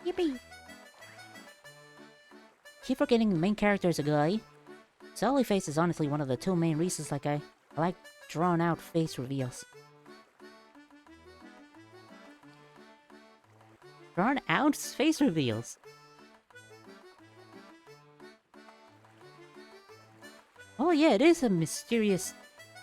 Yippee! Keep forgetting the main character is a guy. Sully face is honestly one of the two main reasons I like drawn out face reveals. Drawn out face reveals? Oh yeah, it is a mysterious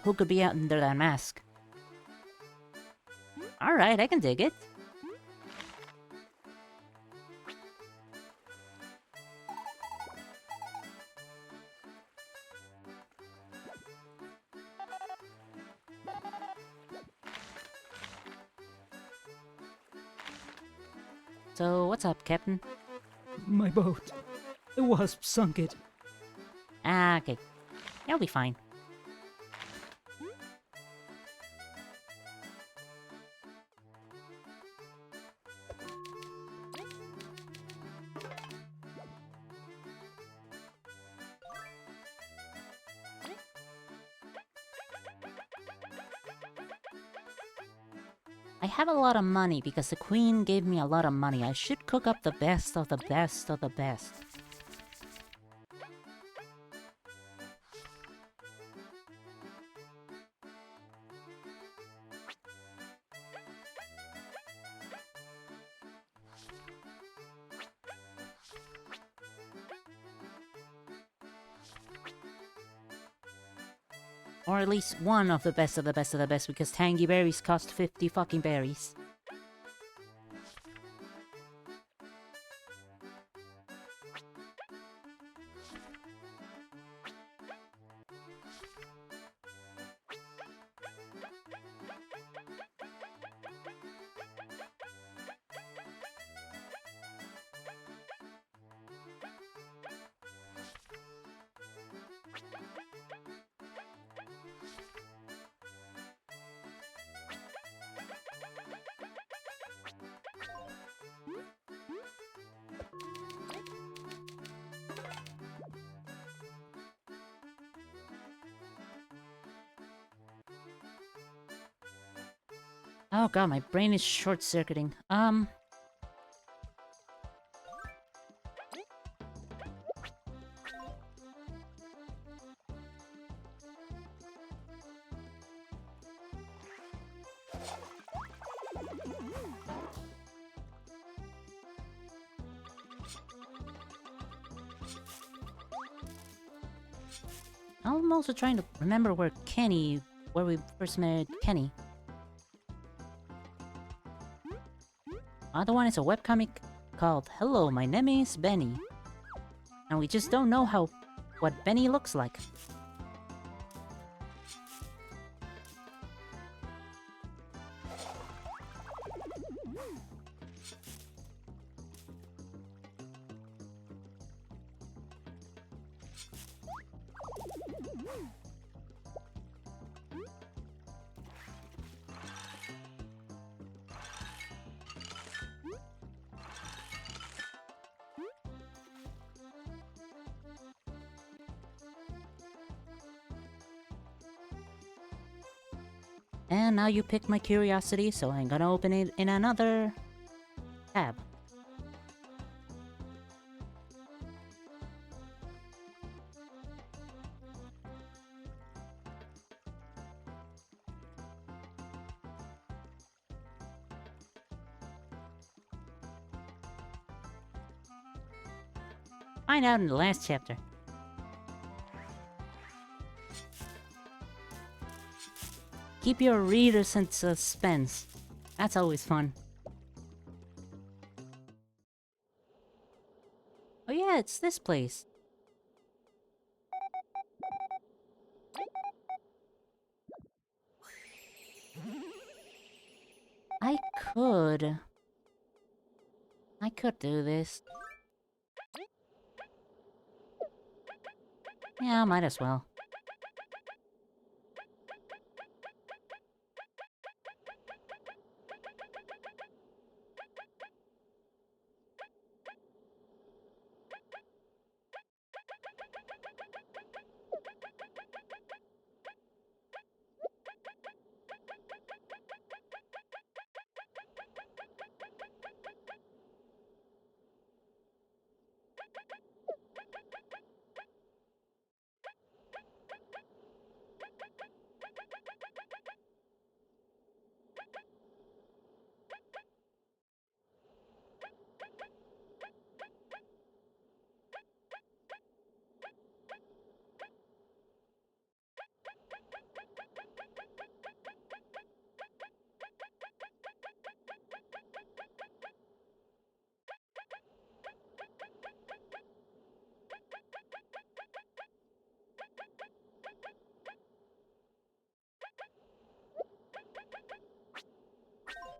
who could be out under that mask. Alright, I can dig it. So, what's up, Captain? My boat. The wasp sunk it. Ah, okay. You'll be fine. I have a lot of money because the queen gave me a lot of money. I should cook up the best of the best of the best. Or at least one of the best of the best of the best, because tangy berries cost 50 fucking berries. Oh god, my brain is short-circuiting. I'm also trying to remember where we first met Kenny. Other one is a webcomic called Hello, my name is Benny. And we just don't know what Benny looks like. And now you picked my curiosity, so I'm gonna open it in another tab. Find out in the last chapter. Keep your readers in suspense. That's always fun. Oh yeah, it's this place. I could do this. Yeah, might as well.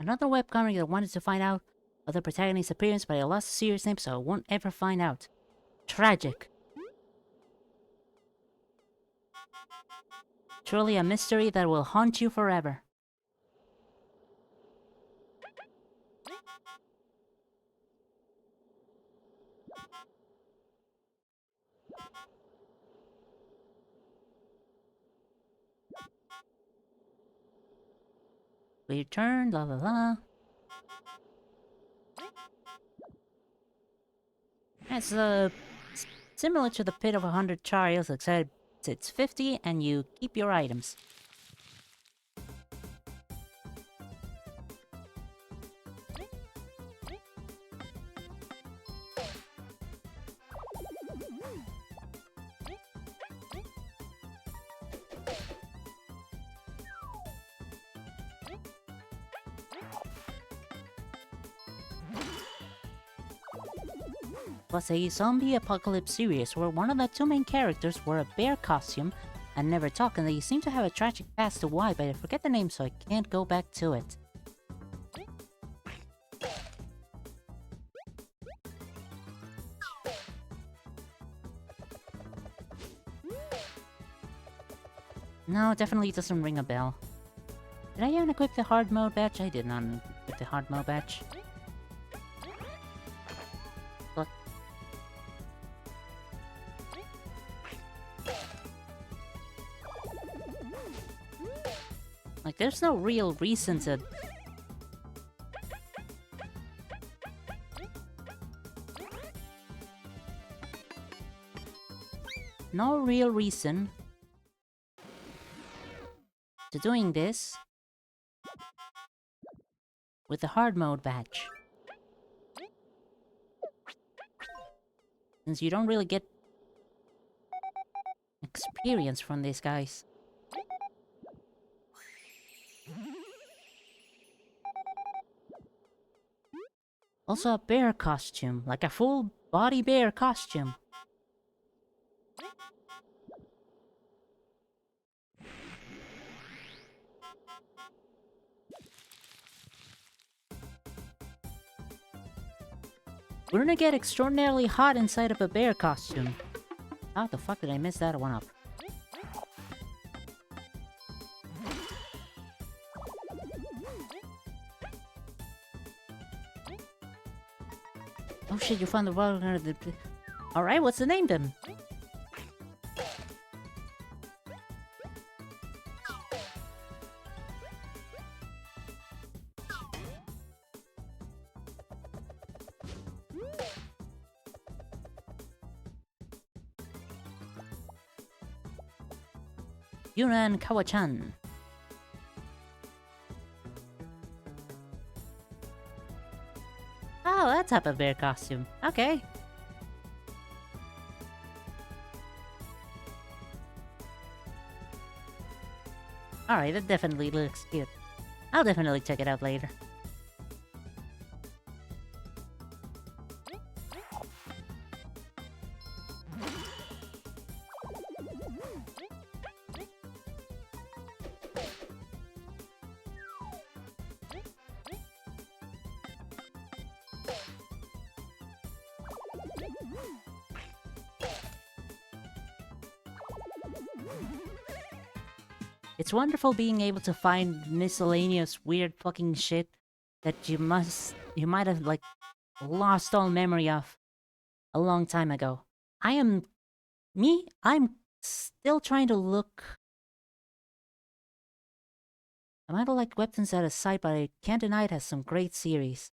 Another webcomic that wanted to find out of the protagonist's appearance, but I lost the serious name, so I won't ever find out. Tragic. Truly a mystery that will haunt you forever. We return, la la la. It's similar to the Pit of 100 Trials, except it's 50 and you keep your items. Was a zombie apocalypse series where one of the two main characters wore a bear costume and never talk, and they seem to have a tragic past to why, but I forget the name so I can't go back to it. No, definitely doesn't ring a bell. Did I even equip the hard mode badge? I did not equip the hard mode badge. Look. Like, there's no real reason to... No real reason to doing this with the hard mode badge. Since you don't really get experience from these guys. Also a bear costume, like a full body bear costume. We're gonna get extraordinarily hot inside of a bear costume. How the fuck did I miss that one up? Oh shit, you found the world. Alright, what's the name then? Yuran Kawachan. Oh, that type of bear costume. Okay. Alright, that definitely looks cute. I'll definitely check it out later. It's wonderful being able to find miscellaneous weird fucking shit that you might have, like, lost all memory of a long time ago. I'm still trying to look... I might have liked Weapons out of Sight, but I can't deny it has some great series.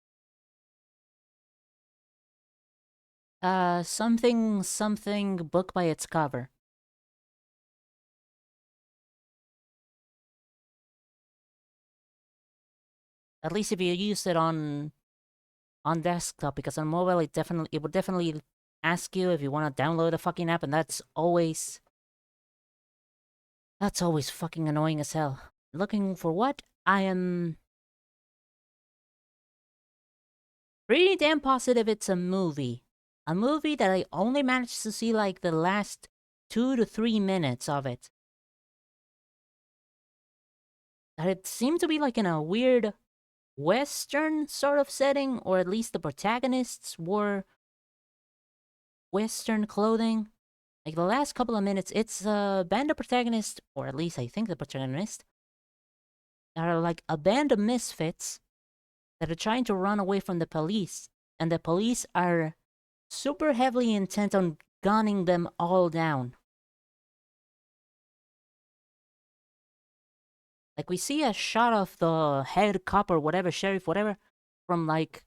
Something book by its cover. At least if you use it on desktop, because on mobile it would definitely ask you if you want to download a fucking app, and that's always fucking annoying as hell. Looking for what? I am pretty damn positive it's a movie. A movie that I only managed to see like the last 2 to 3 minutes of it. That it seemed to be like in a weird Western sort of setting, or at least the protagonists wore Western clothing. Like the last couple of minutes, it's a band of protagonists, or at least I think the protagonist, are like a band of misfits that are trying to run away from the police, and the police are super heavily intent on gunning them all down. Like we see a shot of the head cop or whatever, sheriff, whatever, from like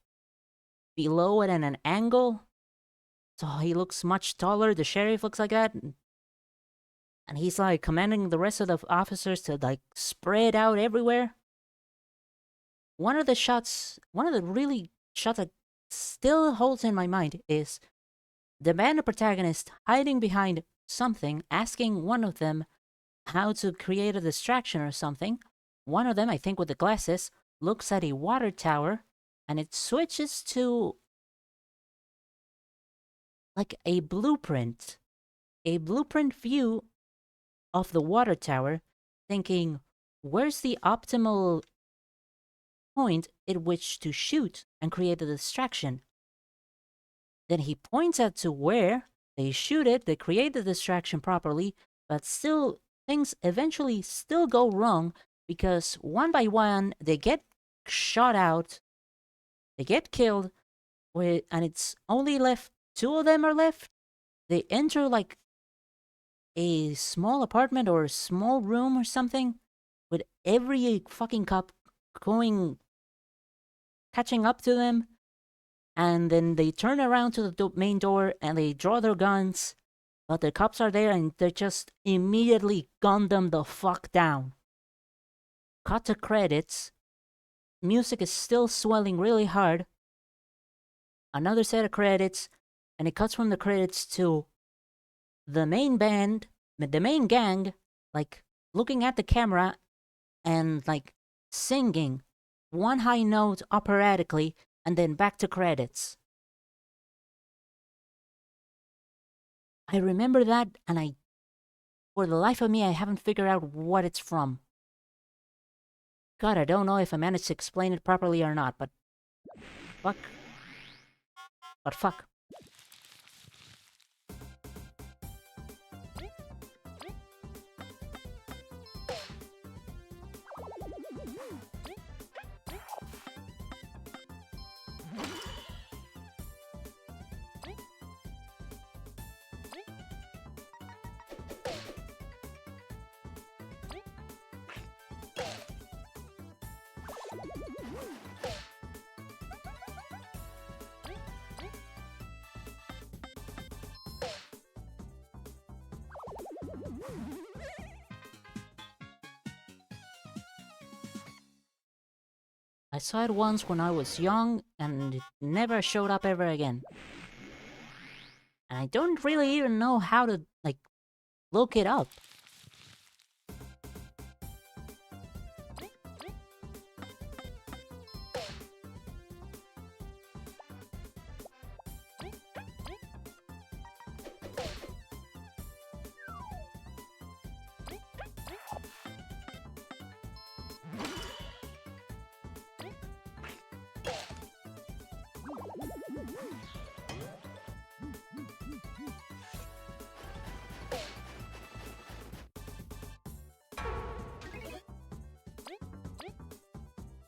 below it at an angle. So he looks much taller, the sheriff looks like that. And he's like commanding the rest of the officers to like spread out everywhere. One of the really shots that still holds in my mind is the band protagonist hiding behind something, asking one of them how to create a distraction or something. One of them, I think with the glasses, looks at a water tower and it switches to like a blueprint view of the water tower, thinking, where's the optimal point at which to shoot and create a distraction? Then he points out to where they shoot it, they create the distraction properly, but still, things eventually still go wrong because one by one they get shot out, they get killed, and it's only left, two of them are left. They enter like a small apartment or a small room or something, with every fucking cop going, catching up to them, and then they turn around to the main door and they draw their guns, but the cops are there and they just immediately gun them the fuck down. Cut to credits. Music is still swelling really hard. Another set of credits, and it cuts from the credits to the main band, the main gang, like looking at the camera and like singing one high note operatically, and then back to credits. I remember that, and for the life of me, I haven't figured out what it's from. God, I don't know if I managed to explain it properly or not, but fuck. But fuck. I saw it once when I was young, and it never showed up ever again. And I don't really even know how to, like, look it up.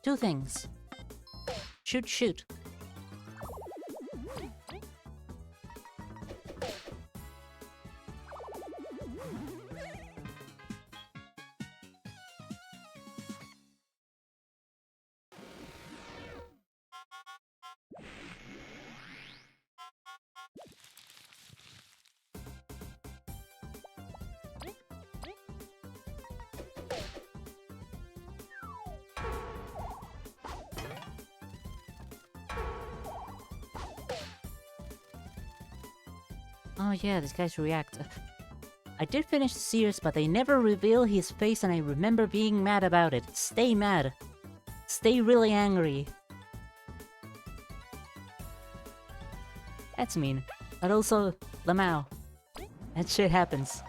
Two things. Shoot, shoot. Oh yeah, this guy's reactor. I did finish the series, but they never reveal his face, and I remember being mad about it. Stay mad. Stay really angry. That's mean. But also, Lamau. That shit happens.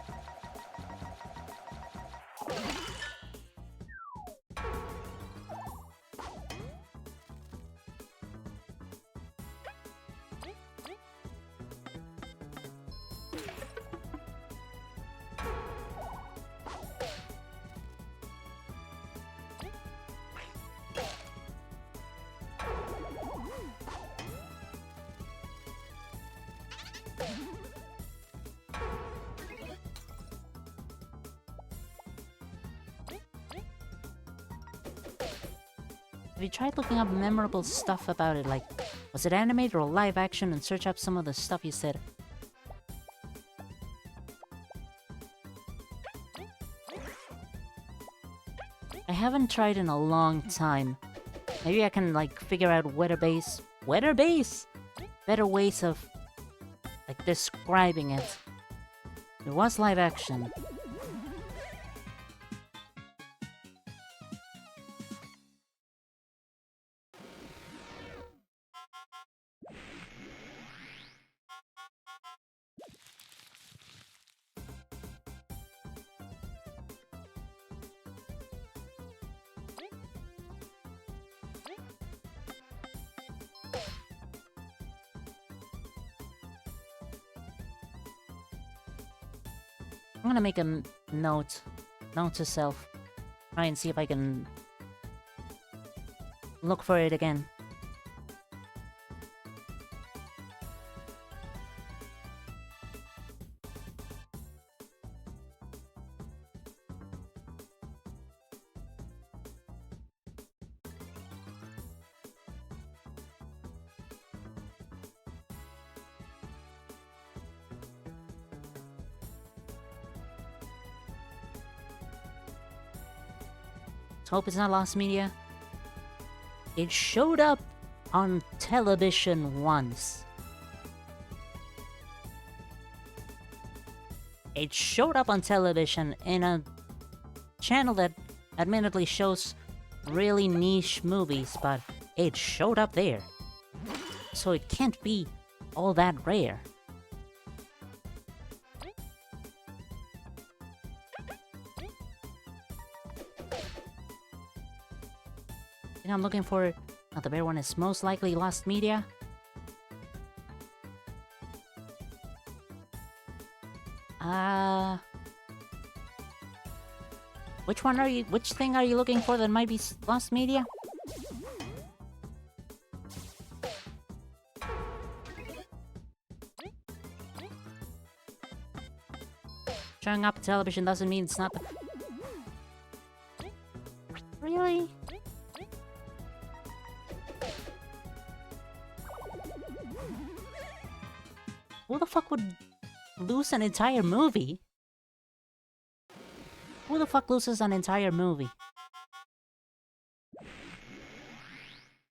Have you tried looking up memorable stuff about it, like, was it animated or live action, and search up some of the stuff you said? I haven't tried in a long time. Maybe I can, like, figure out weather-based... Weather-based? Better ways of, like, describing it. It was live action. I'm gonna make a note to self. Try and see if I can look for it again. Let's hope it's not lost media. It showed up on television once. It showed up on television in a channel that admittedly shows really niche movies, but it showed up there. So it can't be all that rare. I think I'm looking for... Now the bear one is most likely lost media. Which thing are you looking for that might be lost media? Showing up on television doesn't mean it's not... Really? Who the fuck would lose an entire movie? Who the fuck loses an entire movie?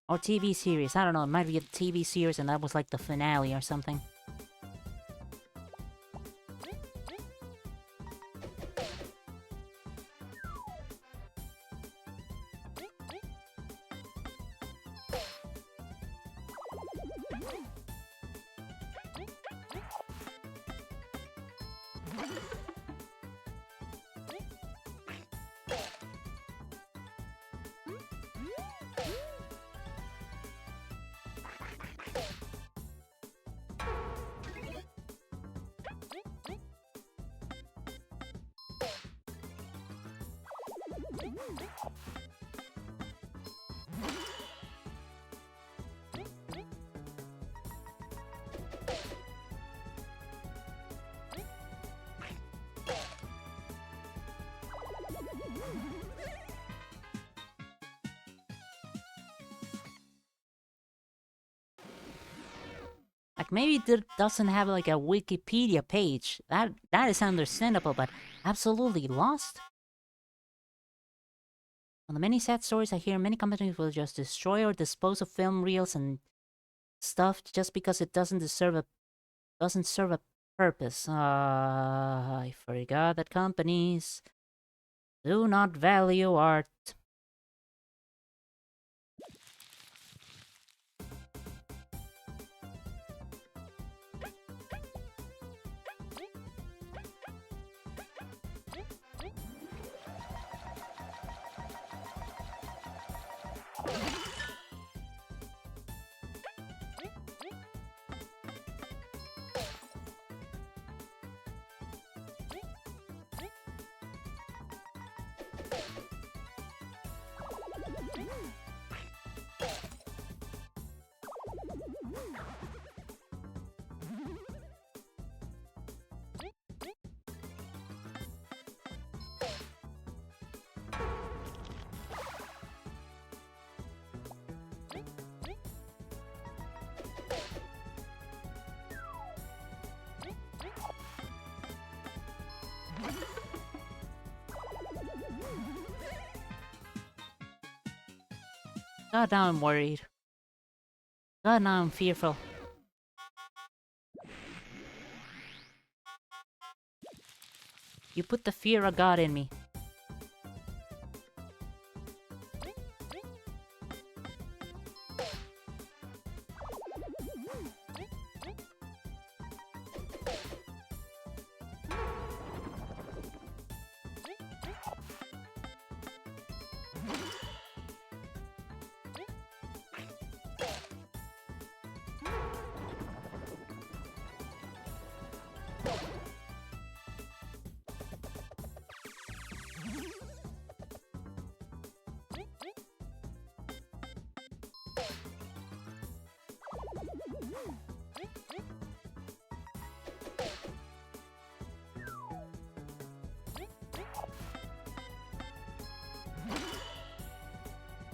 Or TV series, I don't know, it might be a TV series and that was like the finale or something. Like, maybe it doesn't have, like, a Wikipedia page. That is understandable, but absolutely lost? On the many sad stories I hear, many companies will just destroy or dispose of film reels and stuff just because it doesn't serve a purpose. I forgot that companies do not value art. God, now I'm worried. God, now I'm fearful. You put the fear of God in me.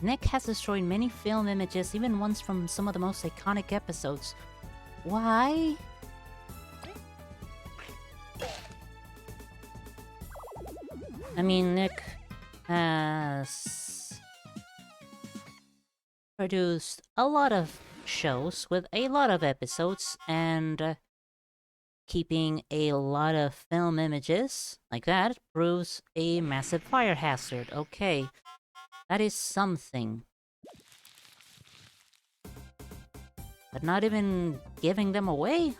Nick has destroyed many film images, even ones from some of the most iconic episodes. Why? I mean, Nick has produced a lot of shows with a lot of episodes, and keeping a lot of film images like that proves a massive fire hazard. Okay, that is something. But not even giving them away?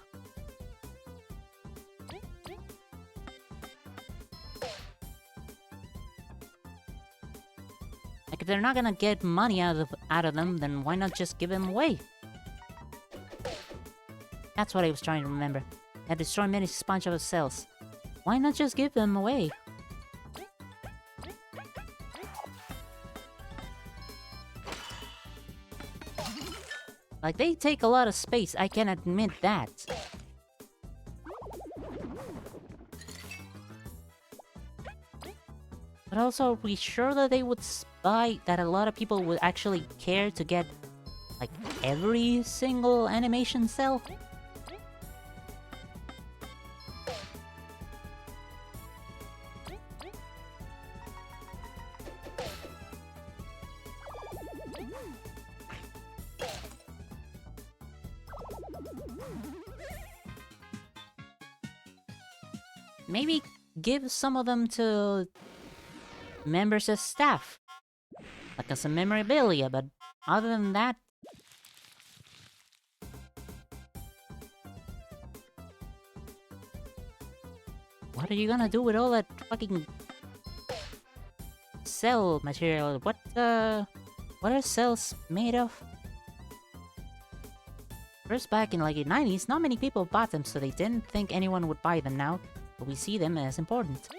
Like, if they're not gonna get money out of them, then why not just give them away? That's what I was trying to remember. I destroyed many SpongeBob cells. Why not just give them away? Like, they take a lot of space, I can admit that. But also, are we sure that they would buy, that a lot of people would actually care to get, like, every single animation cell? Maybe give some of them to members of staff, like as a memorabilia, but other than that... What are you gonna do with all that fucking cell material? What are cells made of? First, back in like the 90s, not many people bought them, so they didn't think anyone would buy them now, but we see them as important.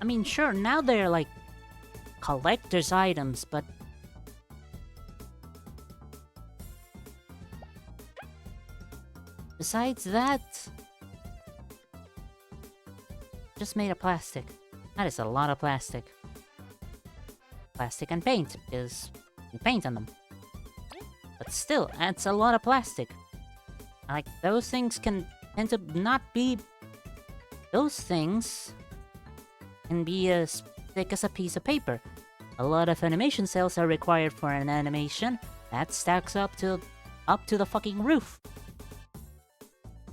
I mean, sure, now they're like collector's items, but besides that, just made of plastic. That is a lot of plastic. Plastic and paint, because you paint on them. But still, that's a lot of plastic. Like, those things can tend to not be... Those things can be as thick as a piece of paper. A lot of animation cells are required for an animation that stacks up to the fucking roof.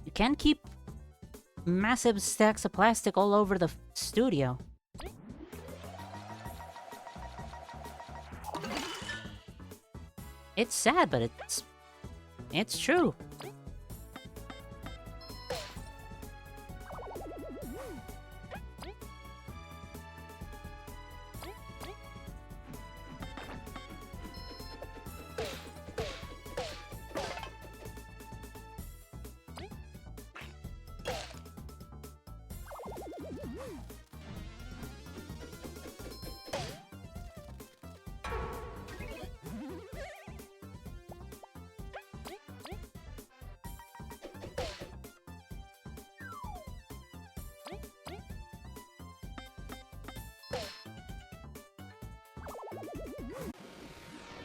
You can't keep massive stacks of plastic all over the studio. It's sad, but it's true.